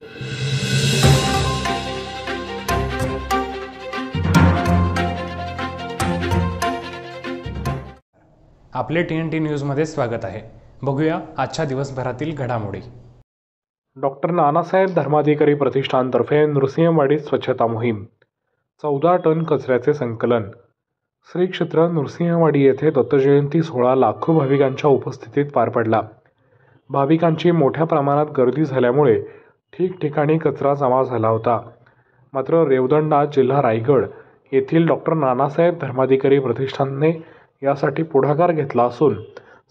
आपले TNT न्यूजमध्ये स्वागत आहे। बघूया आजच्या दिवसभरातील घडामोडी। डॉक्टर नानासाहेब धर्माधिकारी प्रतिष्ठानतर्फे नृसिंहवाडीत स्वच्छता मोहीम, 14 टन कचऱ्याचे संकलन। श्री क्षेत्र नृसिंहवाडी येथे दत्तजयंती सोहळा लाखो भाविकांच्या उपस्थितीत पार पडला। भाविकांची मोठ्या प्रमाणात गर्दी झाल्यामुळे ठिकठिकाणी कचरा जमा झाला होता। मात्र रेवदंडा, जिल्हा रायगड येथील डॉक्टर नानासाहेब धर्माधिकारी प्रतिष्ठानने यासाठी पुढाकार घेतला असून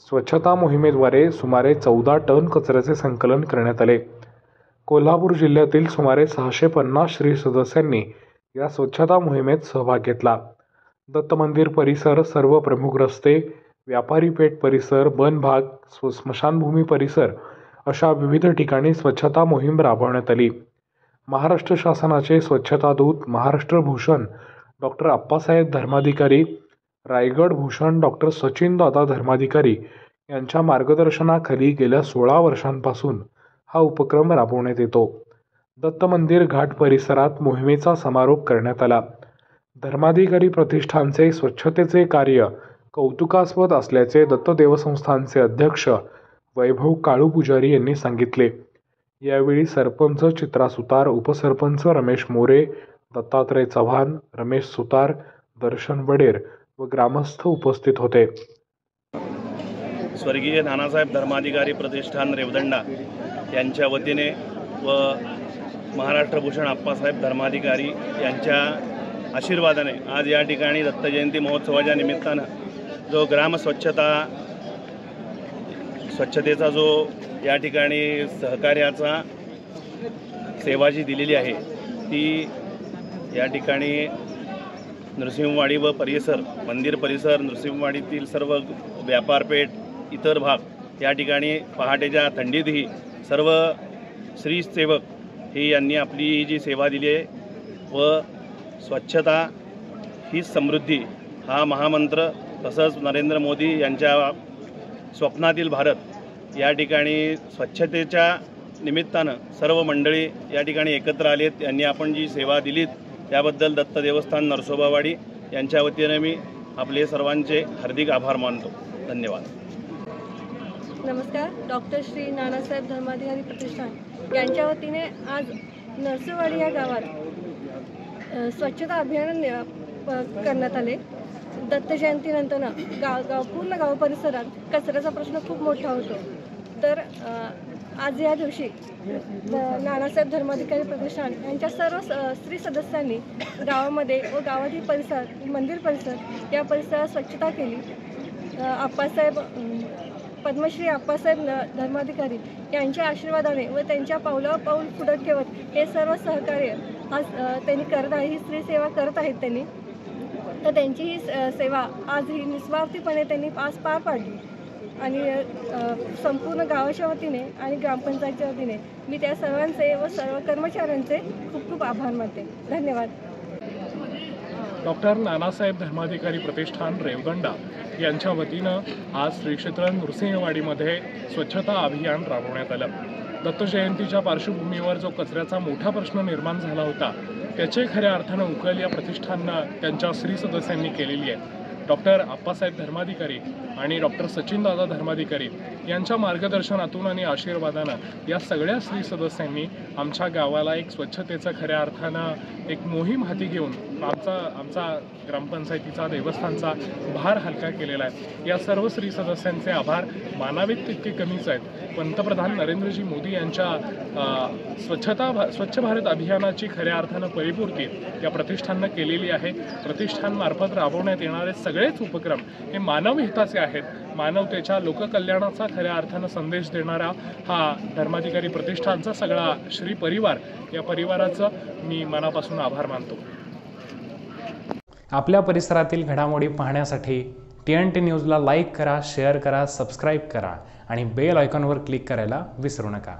स्वच्छता मोहिमेद्वारे सुमारे 14 टन कचऱ्याचे संकलन करण्यात आले। कोल्हापूर जिल्ह्यातील सुमारे 650 श्री सदस्यांनी या स्वच्छता मोहिमेत सहभाग घेतला। दत्त मंदिर परिसर, सर्व प्रमुख रस्ते, व्यापारी पेठ परिसर, वन भाग, स्मशानभूमी परिसर अशा विविध ठिकाणी स्वच्छता मोहीम राबवण्यात आली। महाराष्ट्र शासनाचे स्वच्छता दूत, महाराष्ट्र भूषण डॉक्टर अप्पासाहेब धर्माधिकारी, रायगड भूषण डॉक्टर सचिनदादा धर्माधिकारी यांच्या मार्गदर्शनाखाली गेल्या 16 वर्षांपासून हा उपक्रम राबवण्यात येतो। दत्त मंदिर घाट परिसरात मोहिमेचा समारोप करण्यात आला। धर्माधिकारी प्रतिष्ठानचे स्वच्छतेचे कार्य कौतुकास्पद असल्याचे दत्त देवस्थानचे अध्यक्ष वैभव काळू पुजारी यांनी सांगितले। यावेळी सरपंच चित्रा सुतार, उपसरपंच रमेश मोरे, दत्तात्रय चव्हाण, रमेश सुतार, दर्शन वडेर व ग्रामस्थ उपस्थित होते। स्वर्गीय नानासाहेब धर्माधिकारी प्रतिष्ठान रेवदंडा यांच्या वतीने व महाराष्ट्र भूषण अप्पासाहेब धर्माधिकारी यांच्या आशीर्वादाने आज या ठिकाणी दत्त जयंती महोत्सवाच्या निमित्तानं जो ग्राम स्वच्छतेचा जो या ठिकाणी सहकार्याचा सेवा जी दिलेली आहे ती या ठिकाणी नृसिंहवाडी व परिसर, मंदिर परिसर, नृसिंहवाडीतील सर्व व्यापारपेठ, इतर भाग या ठिकाणी पहाटेच्या थंडीतही सर्व श्री सेवक ही यांनी आपली जी सेवा दिली आहे व स्वच्छता ही समृद्धी हा महामंत्र, तसंच नरेंद्र मोदी यांच्या स्वप्नातील भारत या ठिकाणी स्वच्छतेच्या निमित्तानं सर्व मंडळी या ठिकाणी एकत्र आलेत। यांनी आपण जी सेवा दिलीत त्याबद्दल दत्त देवस्थान नरसोबावाडी यांच्या वतीने मी आपले सर्वांचे हार्दिक आभार मानतो। धन्यवाद। नमस्कार। डॉक्टर श्री नानासाहेब धर्माधिकारी प्रतिष्ठान यांच्या वतीने आज नरसोबावाडी या गावात स्वच्छता अभियान करण्यात आले। दत्त जयंतीनंतर पूर्ण गाव परिसरात कचऱ्याचा प्रश्न खूप मोठा होतो, तर आज या दिवशी नानासाहेब धर्माधिकारी प्रतिष्ठान यांच्या सर्व स्त्री सदस्यांनी गावामध्ये व गावातील परिसर, मंदिर परिसर या परिसरात स्वच्छता केली। पद्मश्री अप्पासाहेब धर्माधिकारी यांच्या आशीर्वादाने व त्यांच्या पावलावर पाऊल पुढे ठेवत हे सर्व सहकार्य आज त्यांनी करत आहे, ही स्त्री सेवा करत आहेत त्यांनी। तर त्यांची ही सेवा आज ही निस्वार्थीपणे त्यांनी आज पार पाडली आणि संपूर्ण गावाच्या वतीने आणि ग्रामपंचायतच्या वतीने मी त्या सर्वांचे व सर्व कर्मचाऱ्यांचे खूप खूप आभार मानते। धन्यवाद। डॉक्टर नानासाहेब धर्माधिकारी प्रतिष्ठान रेवदंडा यांच्या वतीनं आज श्री क्षेत्र नृसिंहवाडीमध्ये स्वच्छता अभियान राबवण्यात आलं। दत्त जयंतीच्या पार्श्वभूमीवर जो कचऱ्याचा मोठा प्रश्न निर्माण झाला होता त्याचे खऱ्या अर्थानं उकल या प्रतिष्ठाननं त्यांच्या स्त्री सदस्यांनी केलेली आहे। डॉक्टर अप्पासाहेब धर्माधिकारी आणि डॉक्टर सचिनदादा धर्माधिकारी यांच्या मार्गदर्शनातून आणि आशीर्वादानं या सगळ्या स्त्री सदस्यांनी आमच्या गावाला एक स्वच्छतेचं खऱ्या अर्थानं एक मोहीम हाती घेऊन आमचा ग्रामपंचायतीचा, देवस्थानचा भार हलका केलेला आहे। या सर्व स्त्री सदस्यांचे आभार मानावेत तितके कमीच आहेत। पंतप्रधान नरेंद्रजी मोदी यांच्या स्वच्छ भारत अभियानाची खऱ्या अर्थानं परिपूर्ती या प्रतिष्ठाननं केलेली आहे। प्रतिष्ठानमार्फत राबवण्यात येणारे सगळेच उपक्रम हे मानव हिताचे आहेत। मानवतेच्या लोककल्याणाचा खऱ्या अर्थानं संदेश देणारा हा धर्माधिकारी प्रतिष्ठानचा सगळा श्री परिवार, या परिवाराचं मी मनापासून आभार मानतो। आपल्या परिसरातील घडामोडी पाहण्यासाठी TNT न्यूजला लाईक करा, शेअर करा, सबस्क्राईब करा आणि बेल आयकॉनवर क्लिक करायला विसरू नका।